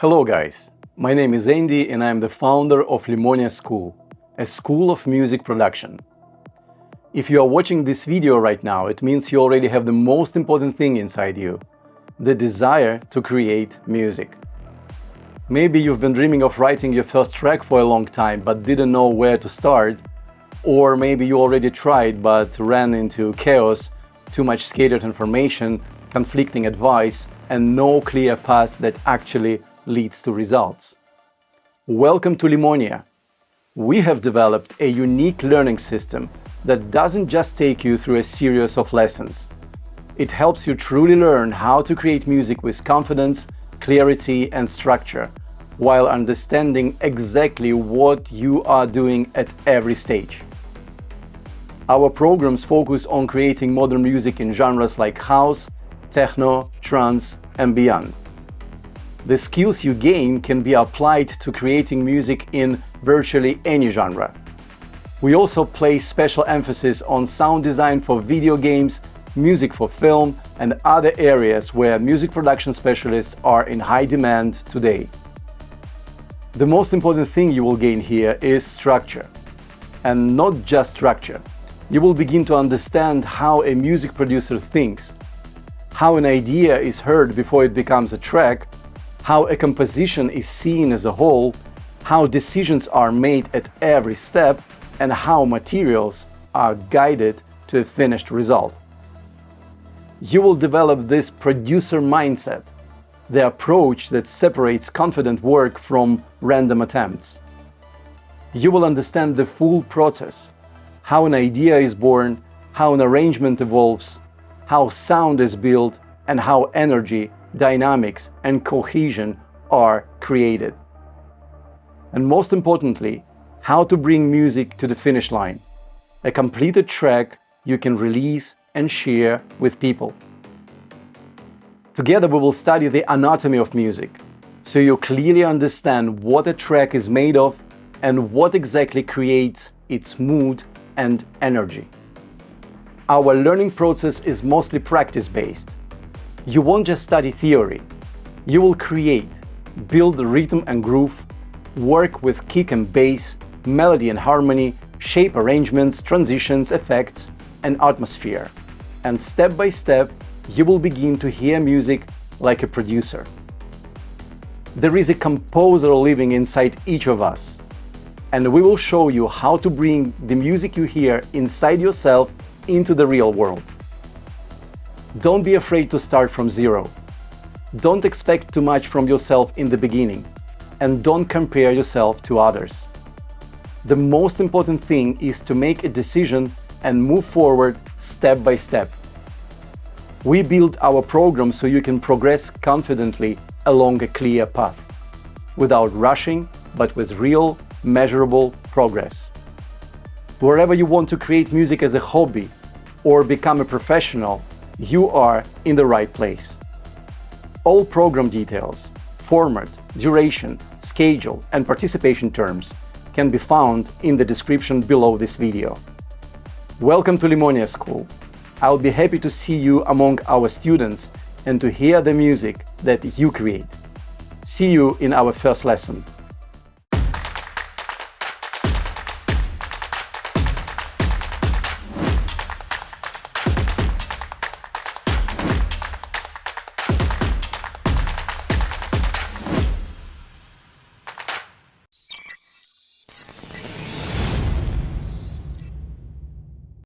Hello guys, my name is Andy and I am the founder of Limonia School, a school of music production. If you are watching this video right now, it means you already have the most important thing inside you, the desire to create music. Maybe you've been dreaming of writing your first track for a long time but didn't know where to start, or maybe you already tried but ran into chaos, too much scattered information, conflicting advice, and no clear path that actually leads to results. Welcome to Limonia. We have developed a unique learning system that doesn't just take you through a series of lessons. It helps you truly learn how to create music with confidence, clarity, and structure, while understanding exactly what you are doing at every stage. Our programs focus on creating modern music in genres like house, techno, trance, and beyond. The skills you gain can be applied to creating music in virtually any genre. We also place special emphasis on sound design for video games, music for film, and other areas where music production specialists are in high demand today. The most important thing you will gain here is structure. And not just structure. You will begin to understand how a music producer thinks, how an idea is heard before it becomes a track, how a composition is seen as a whole, how decisions are made at every step, and how materials are guided to a finished result. You will develop this producer mindset, the approach that separates confident work from random attempts. You will understand the full process, how an idea is born, how an arrangement evolves, how sound is built, and how energy, dynamics, and cohesion are created. And most importantly, how to bring music to the finish line, a completed track you can release and share with people. Together we will study the anatomy of music, so you clearly understand what a track is made of and what exactly creates its mood and energy. Our learning process is mostly practice-based. You won't just study theory. You will create, build rhythm and groove, work with kick and bass, melody and harmony, shape arrangements, transitions, effects, and atmosphere. And step by step, you will begin to hear music like a producer. There is a composer living inside each of us, and we will show you how to bring the music you hear inside yourself into the real world. Don't be afraid to start from zero. Don't expect too much from yourself in the beginning, and don't compare yourself to others. The most important thing is to make a decision and move forward step by step. We build our program so you can progress confidently along a clear path, without rushing, but with real, measurable progress. Wherever you want to create music as a hobby or become a professional, you are in the right place. All program details, format, duration, schedule, and participation terms can be found in the description below this video. Welcome to Limonia School. I'll be happy to see you among our students and to hear the music that you create. See you in our first lesson.